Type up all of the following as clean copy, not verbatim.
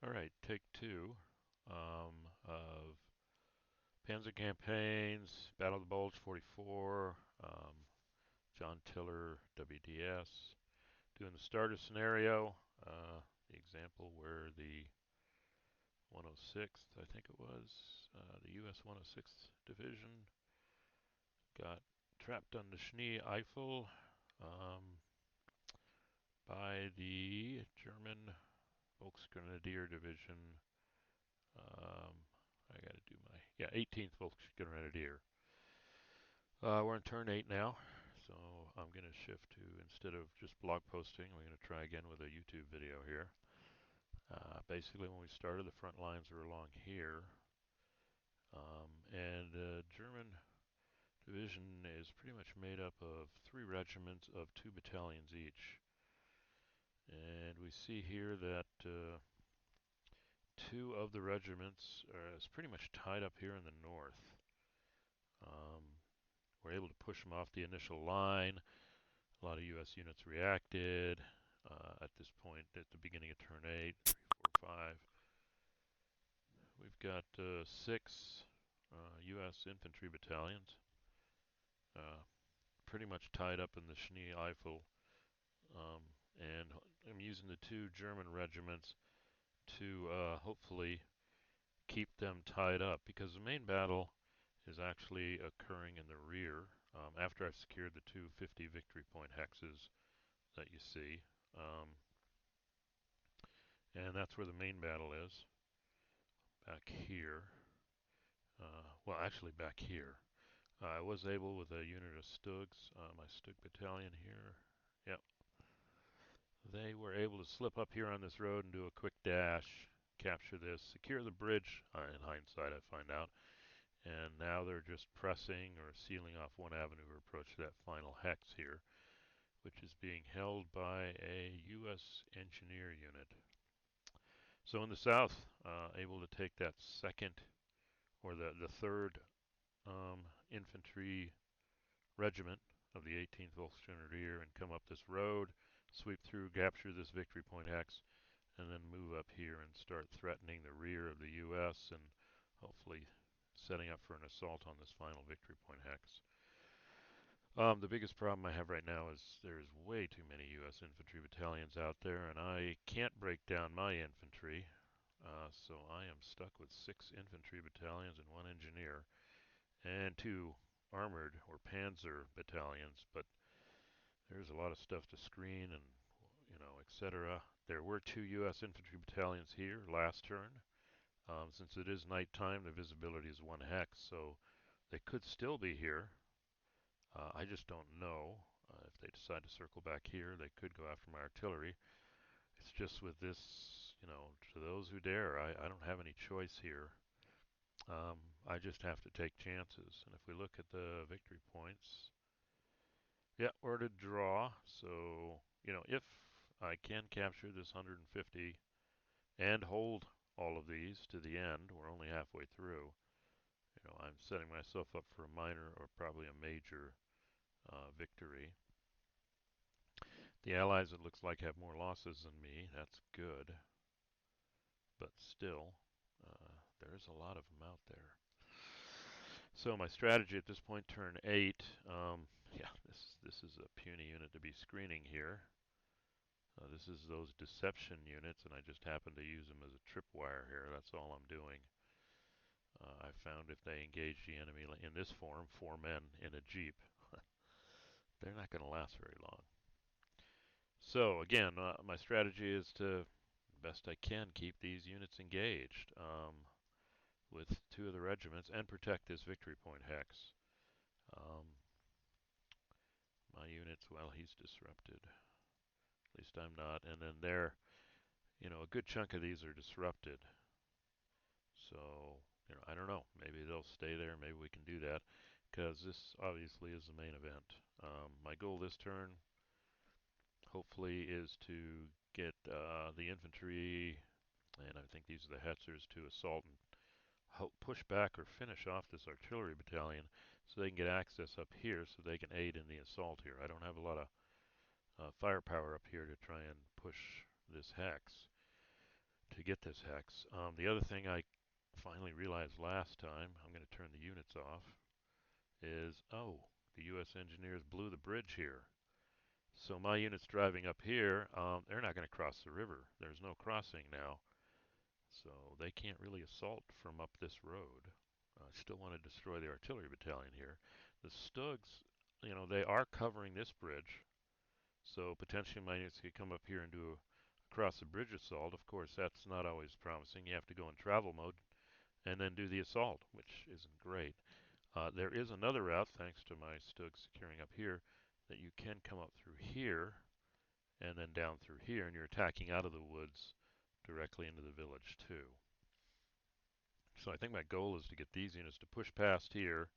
All right, take two of Panzer Campaigns, Battle of the Bulge 44, John Tiller, WDS. Doing the starter scenario, the example where the 106th, I think it was, the U.S. 106th Division got trapped on the Schnee Eifel um, by the German Volksgrenadier Division. I got to do my 18th Volksgrenadier. We're on turn 8 now, so I'm going to shift to, instead of just blog posting, we're going to try again with a YouTube video here. Basically, when we started, the front lines were along here, and the German division is pretty much made up of 3 regiments of 2 battalions each. And we see here that 2 of the regiments are pretty much tied up here in the north. We're able to push them off the initial line. A lot of U.S. units reacted at this point at the beginning of turn 8, 3, 4, 5. We've got 6 U.S. infantry battalions pretty much tied up in the Schnee Eifel. And I'm using the 2 German regiments to hopefully keep them tied up, because the main battle is actually occurring in the rear after I've secured the 2 50 victory point hexes that you see. And that's where the main battle is, back here. Well, actually back here. I was able, with a unit of Stugs, my Stug battalion here, yep, they were able to slip up here on this road and do a quick dash, capture this, secure the bridge, in hindsight I find out, and now they're just pressing or sealing off one avenue of approach to that final hex here, which is being held by a U.S. engineer unit. So in the south, able to take that second, or the third infantry regiment of the 18th Volksgrenadier and come up this road, sweep through, capture this victory point hex, and then move up here and start threatening the rear of the U.S. and hopefully setting up for an assault on this final victory point hex. The biggest problem I have right now is there's way too many U.S. infantry battalions out there, and I can't break down my infantry, so I am stuck with 6 infantry battalions and 1 engineer, and 2 armored or panzer battalions, but there's a lot of stuff to screen and, etc. There were 2 U.S. infantry battalions here last turn. Since it is nighttime, the visibility is 1 hex, so they could still be here. I just don't know. If they decide to circle back here, they could go after my artillery. It's just with this, to those who dare, I don't have any choice here. I just have to take chances. And if we look at the victory points, yeah, we're to draw. So, if I can capture this 150 and hold all of these to the end, we're only halfway through. I'm setting myself up for a minor or probably a major victory. The Allies, it looks like, have more losses than me. That's good. But still, there's a lot of them out there. So my strategy at this point, turn 8, this is a puny unit to be screening here. This is those deception units, and I just happen to use them as a tripwire here. That's all I'm doing. I found if they engage the enemy in this form, 4 men in a jeep, they're not going to last very long. So again, my strategy is to, best I can, keep these units engaged with 2 of the regiments and protect this victory point hex. My units, well, he's disrupted. At least I'm not. And then there, a good chunk of these are disrupted. So, I don't know. Maybe they'll stay there. Maybe we can do that, because this obviously is the main event. My goal this turn, hopefully, is to get the infantry, and I think these are the Hetzers, to assault and push back or finish off this artillery battalion so they can get access up here so they can aid in the assault here. I don't have a lot of firepower up here to try and push this hex. To get this hex. The other thing I finally realized last time, I'm going to turn the units off, is, oh, the U.S. engineers blew the bridge here. So my units driving up here, they're not going to cross the river. There's no crossing now. So they can't really assault from up this road. I still want to destroy the artillery battalion here. The Stugs, you know, they are covering this bridge. So potentially my units could come up here and do a across the bridge assault. Of course, that's not always promising. You have to go in travel mode and then do the assault, which isn't great. There is another route, thanks to my Stugs securing up here, that you can come up through here and then down through here, and you're attacking out of the woods directly into the village too. So I think my goal is to get these units to push past here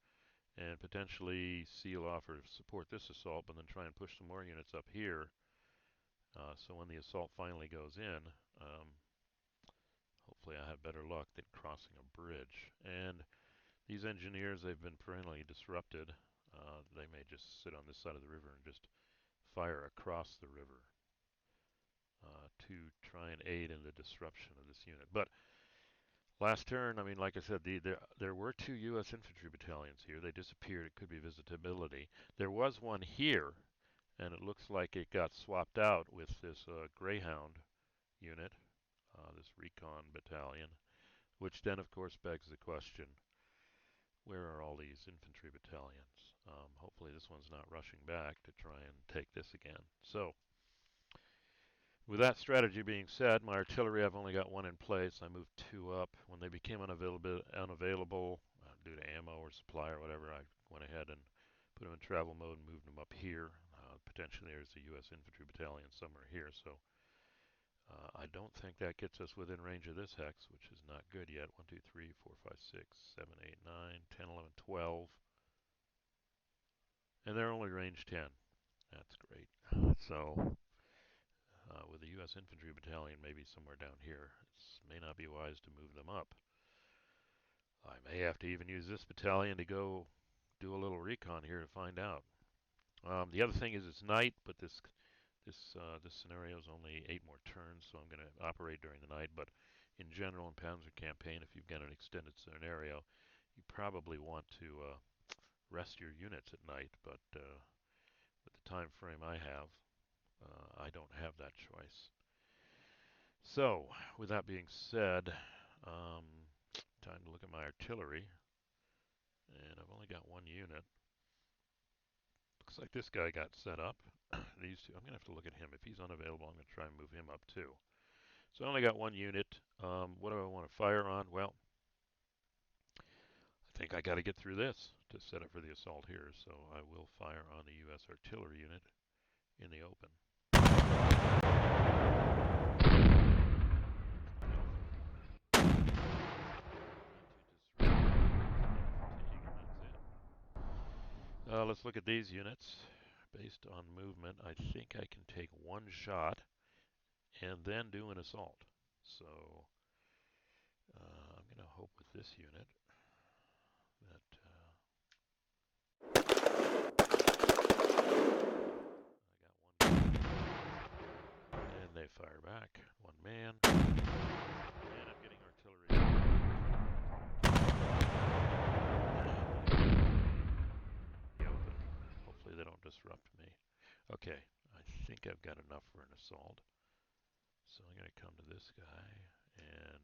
and potentially seal off or support this assault, but then try and push some more units up here. So when the assault finally goes in, hopefully I have better luck than crossing a bridge. And these engineers, they've been perennially disrupted. They may just sit on this side of the river and just fire across the river to try and aid in the disruption of this unit. But last turn, I mean, like I said, there were 2 U.S. infantry battalions here. They disappeared. It could be visitability. There was one here, and it looks like it got swapped out with this Greyhound unit, this recon battalion, which then, of course, begs the question, where are all these infantry battalions? Hopefully this one's not rushing back to try and take this again. So, with that strategy being said, my artillery, I've only got 1 in place. I moved 2 up. When they became unavailable due to ammo or supply or whatever, I went ahead and put them in travel mode and moved them up here. Potentially there's a U.S. infantry battalion somewhere here, so I don't think that gets us within range of this hex, which is not good yet. 1, 2, 3, 4, 5, 6, 7, 8, 9, 10, 11, 12. And they're only range 10. That's great. So with the U.S. infantry battalion maybe somewhere down here, it may not be wise to move them up. I may have to even use this battalion to go do a little recon here to find out. The other thing is it's night, but this scenario is only 8 more turns, so I'm going to operate during the night. But in general, in Panzer campaign, if you've got an extended scenario, you probably want to rest your units at night. But with the time frame I have, I don't have that choice. So, with that being said, time to look at my artillery. And I've only got 1 unit. Looks like this guy got set up. These 2, I'm going to have to look at him. If he's unavailable, I'm going to try and move him up too. So I only got 1 unit. What do I want to fire on? Well, I think I got to get through this to set up for the assault here. So I will fire on the U.S. artillery unit in the open. Let's look at these units. Based on movement, I think I can take 1 shot and then do an assault. So I'm going to hope with this unit that I got 1 and they fire back. 1 man. And I'm getting artillery. The open. Hopefully they don't disrupt me. Okay, I think I've got enough for an assault. So I'm going to come to this guy and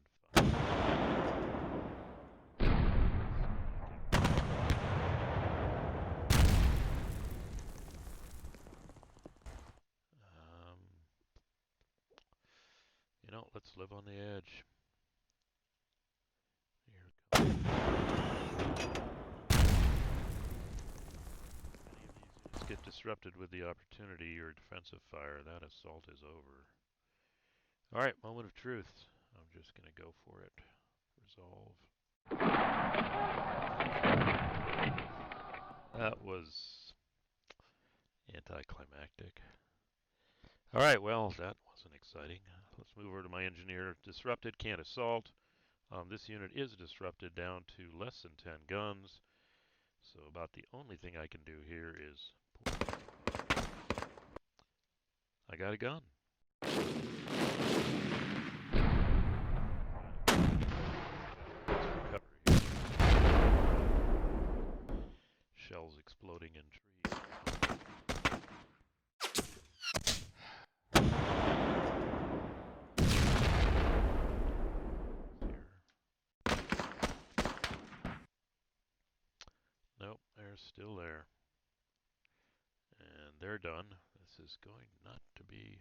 you know, let's live on the edge. Here it comes. Let's get disrupted with the opportunity or defensive fire. That assault is over. All right, moment of truth. I'm just going to go for it. Resolve. That was anticlimactic. All right, well, that wasn't exciting. Let's move over to my engineer. Disrupted, can't assault. This unit is disrupted down to less than 10 guns. So about the only thing I can do here is I got a gun. shells exploding in trees. Here. Nope, they're still there. And they're done. This is going not to be,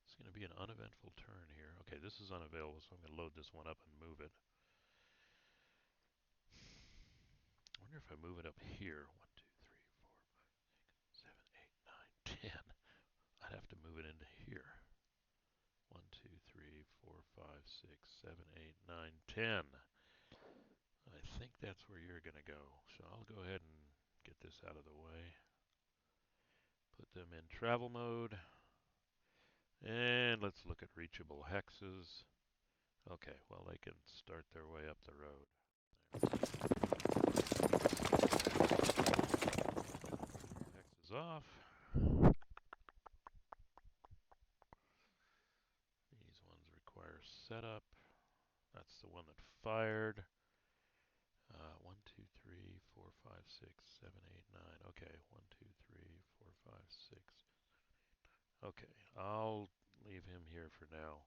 it's going to be an uneventful turn here. Okay, this is unavailable, so I'm going to load this one up and move it. I wonder if I move it up here. 1, 2, 3, 4, 5, 6, 7, 8, 9, 10. I'd have to move it into here. 1, 2, 3, 4, 5, 6, 7, 8, 9, 10. I think that's where you're going to go. So I'll go ahead and get this out of the way. Put them in travel mode. And let's look at reachable hexes. Okay, well, they can start their way up the road. Hexes off. These ones require setup. That's the one that fired. 1, 2, 3, 4, 5, 6, 7, 8, 9. Okay, 1, 2, 3, 4, 5, 6. Okay, I'll leave him here for now.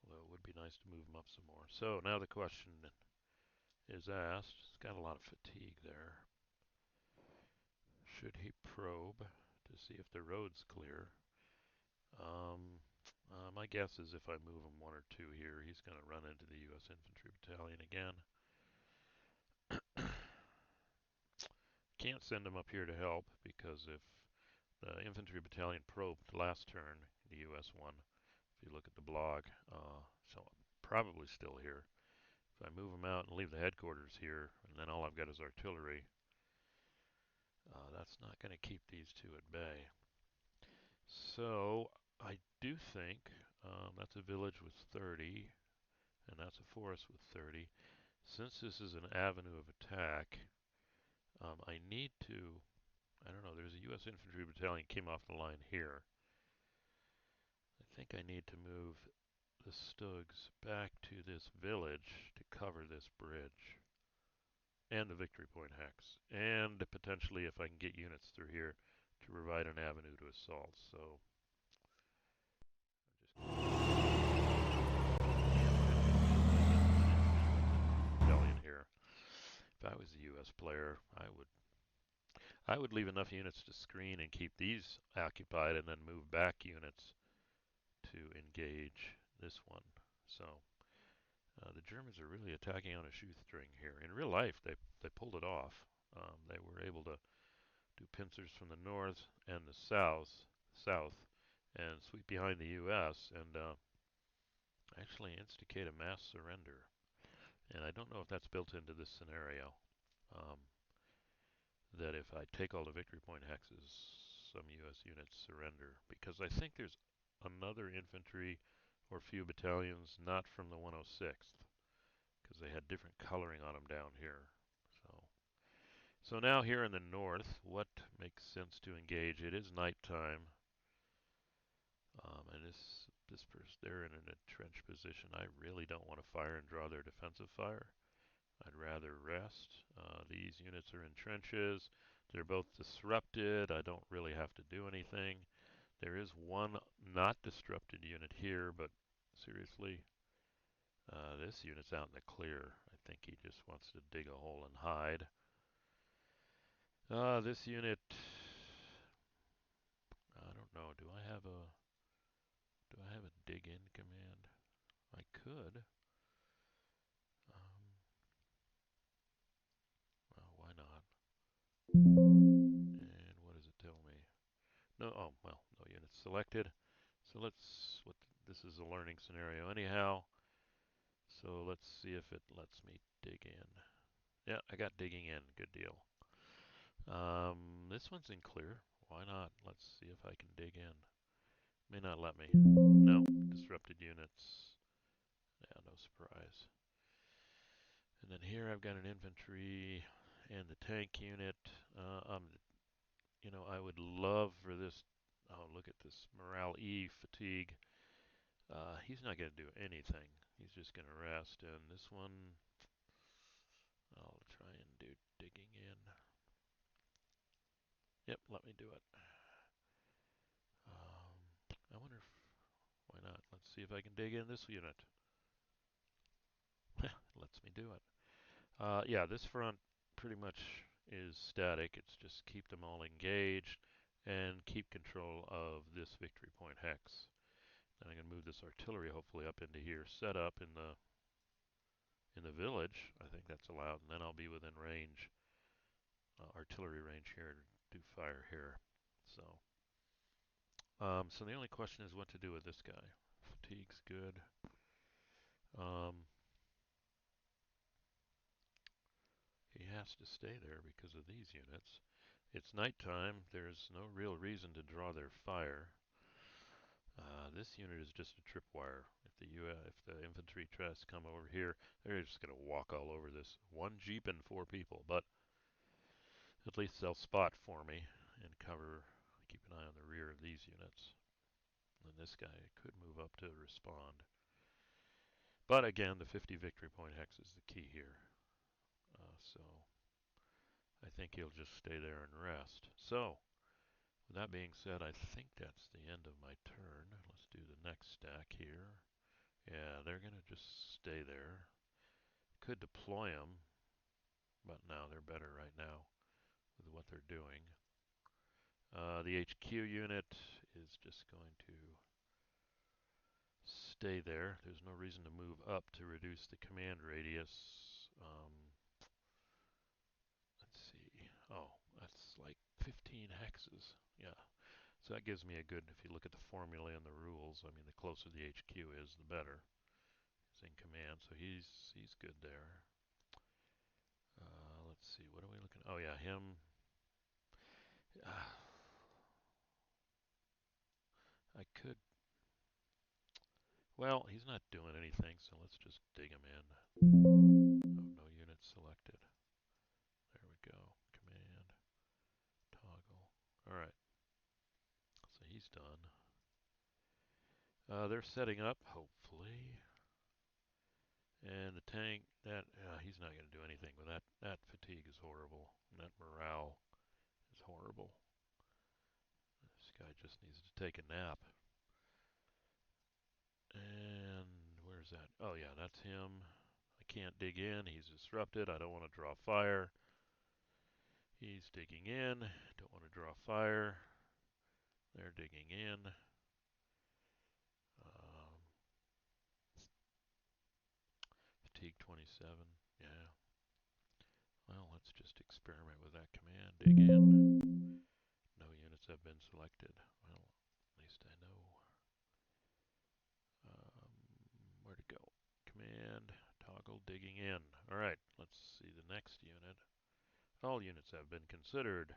Although it would be nice to move him up some more. So now the question is asked. He's got a lot of fatigue there. Should he probe to see if the road's clear? My guess is if I move him 1 or 2 here, he's going to run into the U.S. Infantry Battalion again. Can't send him up here to help because if the Infantry Battalion probed last turn, the U.S. one, if you look at the blog, so I'm probably still here. If I move him out and leave the headquarters here, and then all I've got is artillery, that's not going to keep these two at bay. So I do think that's a village with 30, and that's a forest with 30. Since this is an avenue of attack, I need to, I don't know, there's a U.S. Infantry Battalion came off the line here. I think I need to move the Stugs back to this village to cover this bridge. And the victory point hex. And potentially, if I can get units through here, to provide an avenue to assault. So, just rebellion here. If I was a U.S. player, I would leave enough units to screen and keep these occupied, and then move back units to engage this one. So the Germans are really attacking on a shoestring here. In real life, they pulled it off. They were able to do pincers from the north and the south, and sweep behind the U.S. and actually instigate a mass surrender. And I don't know if that's built into this scenario. Um, that if I take all the victory point hexes, some U.S. units surrender. Because I think there's another infantry or few battalions not from the 106th, because they had different coloring on them down here. So now here in the north, what makes sense to engage? It is nighttime, and they're in an entrenched position. I really don't want to fire and draw their defensive fire. I'd rather rest. These units are in trenches. They're both disrupted. I don't really have to do anything. There is one not disrupted unit here, but seriously, this unit's out in the clear. I think he just wants to dig a hole and hide. This unit, I don't know. Do I have a dig in command? I could. Well, why not? And what does it tell me? No, oh, well, no units selected. So this is a learning scenario anyhow. So let's see if it lets me dig in. Yeah, I got digging in, good deal. This one's in clear. Why not? Let's see if I can dig in. May not let me. No, disrupted units. Yeah, no surprise. And then here I've got an infantry and the tank unit. I would love for this. Oh, look at this morale E fatigue. He's not going to do anything. He's just going to rest. And this one, I'll try and do digging in. Yep, let me do it. I wonder if, why not? Let's see if I can dig in this unit. It lets me do it. Yeah, this front pretty much is static. It's just keep them all engaged and keep control of this victory point hex. Then I'm going to move this artillery hopefully up into here, set up in the village. I think that's allowed, and then I'll be within range, artillery range here to do fire here. So the only question is what to do with this guy. Fatigue's good. Um, he has to stay there because of these units. It's nighttime. There's no real reason to draw their fire. This unit is just a tripwire. If the infantry tries to come over here, they're just going to walk all over this. One jeep and 4 people, but at least they'll spot for me and cover. Keep an eye on the rear of these units. And this guy could move up to respond. But again, the 50 victory point hex is the key here. So I think he'll just stay there and rest. So with that being said, I think that's the end of my turn. Let's do the next stack here. Yeah, they're going to just stay there. Could deploy them, but no, they're better right now with what they're doing. The HQ unit is just going to stay there. There's no reason to move up to reduce the command radius. Let's see. Oh, that's like 15 hexes. Yeah. So that gives me a good, if you look at the formula and the rules, I mean, the closer the HQ is, the better. He's in command, so he's good there. Let's see, what are we looking at? Oh yeah, him. I could. Well, he's not doing anything, so let's just dig him in. Oh, no units selected. There we go. Command, toggle. All right. So he's done. They're setting up, hopefully. And the tank, he's not going to do anything with that. That fatigue is horrible. And that morale is horrible. This guy just needs to take a nap. And where's that? Oh, yeah, that's him. I can't dig in. He's disrupted. I don't want to draw fire. He's digging in. Don't want to draw fire. They're digging in. Um, Fatigue 27. Yeah. Well, let's just experiment with that command. Dig in. No units have been selected. Well, at least I know where to go. Command, toggle, digging in. All right, let's see the next unit. All units have been considered.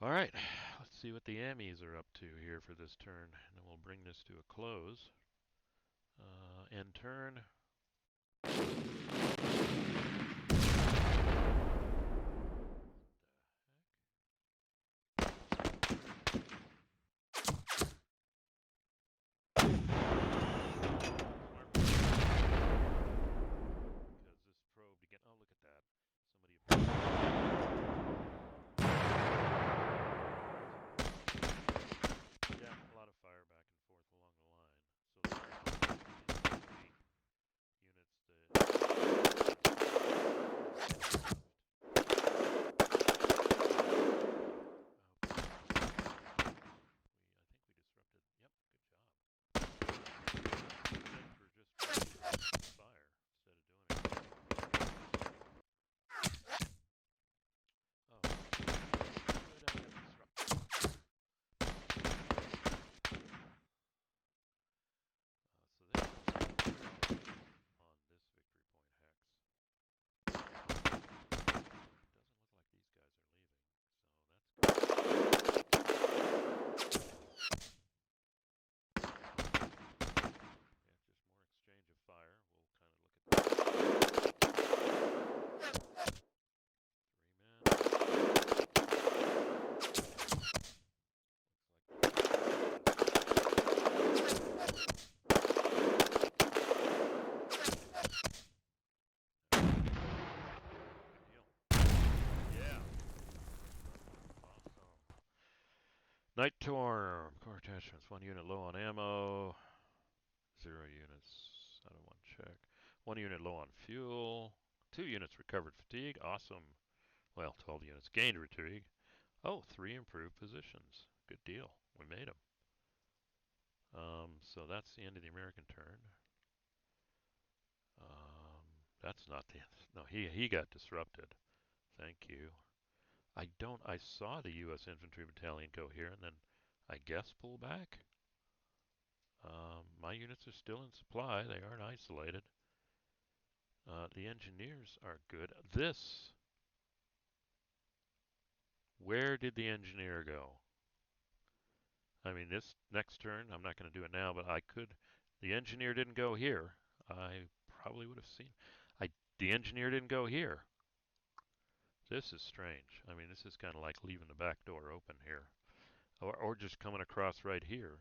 All right, let's see what the Amis are up to here for this turn, and then we'll bring this to a close. End turn. Because this probed again. Oh, look at that. Yeah, a lot of fire back and forth along the line. So the units that attachments. 1 unit low on ammo. 0 units. I don't want to check. 1 unit low on fuel. 2 units recovered fatigue. Awesome. Well, 12 units gained fatigue. Oh, 3 improved positions. Good deal. We made them. So that's the end of the American turn. That's not the end. No, he got disrupted. Thank you. I saw the U.S. Infantry Battalion go here and then I guess pull back. My units are still in supply. They aren't isolated. The engineers are good. Where did the engineer go? I mean, this next turn, I'm not going to do it now, but I could. The engineer didn't go here. I probably would have seen. The engineer didn't go here. This is strange. I mean, this is kind of like leaving the back door open here, or just coming across right here.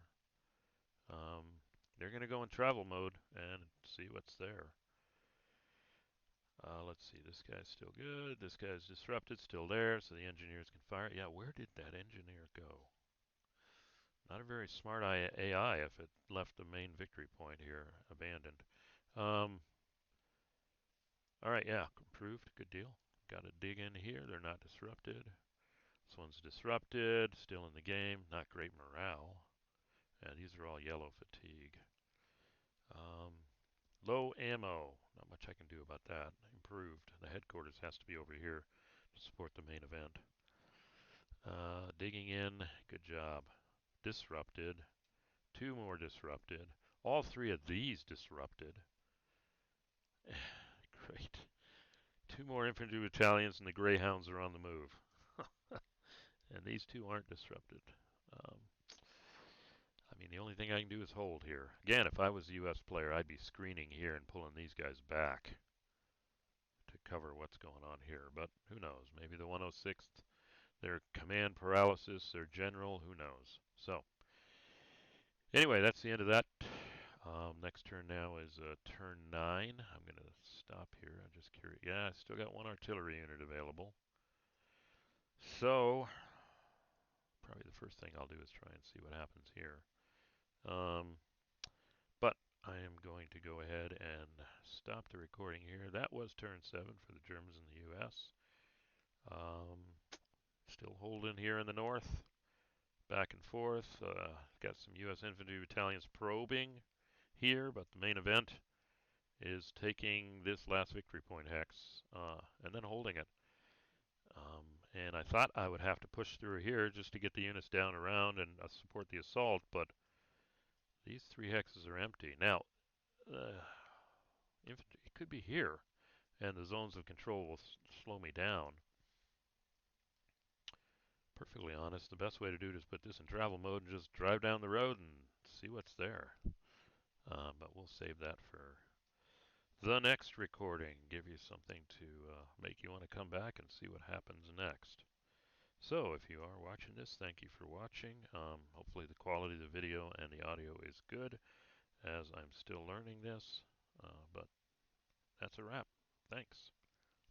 They're going to go in travel mode and see what's there. Let's see. This guy's still good. This guy's disrupted, still there, so the engineers can fire. Yeah, where did that engineer go? Not a very smart AI if it left the main victory point here abandoned. All right, yeah, improved. Good deal. Got to dig in here. They're not disrupted. This one's disrupted, still in the game. Not great morale. And these are all yellow fatigue. Low ammo. Not much I can do about that. Improved. The headquarters has to be over here to support the main event. Digging in. Good job. Disrupted. 2 more disrupted. All 3 of these disrupted. Great. 2 more infantry battalions and the Greyhounds are on the move. And these 2 aren't disrupted. I mean, the only thing I can do is hold here. Again, if I was a U.S. player, I'd be screening here and pulling these guys back to cover what's going on here. But who knows? Maybe the 106th, their command paralysis, their general, who knows? So, anyway, that's the end of that. Next turn now is turn 9. I'm going to stop here. I'm just curious. Yeah, I still got 1 artillery unit available. So, probably the first thing I'll do is try and see what happens here. But I am going to go ahead and stop the recording here. That was turn 7 for the Germans and the U.S. Still holding here in the north. Back and forth. Got some U.S. infantry battalions probing here, but the main event is taking this last victory point hex and then holding it. And I thought I would have to push through here just to get the units down around and support the assault, but these 3 hexes are empty. Now, infantry, it could be here, and the zones of control will slow me down. Perfectly honest, the best way to do it is put this in travel mode and just drive down the road and see what's there. But we'll save that for the next recording. Give you something to make you want to come back and see what happens next. So if you are watching this, thank you for watching. Hopefully the quality of the video and the audio is good, as I'm still learning this. But that's a wrap. Thanks.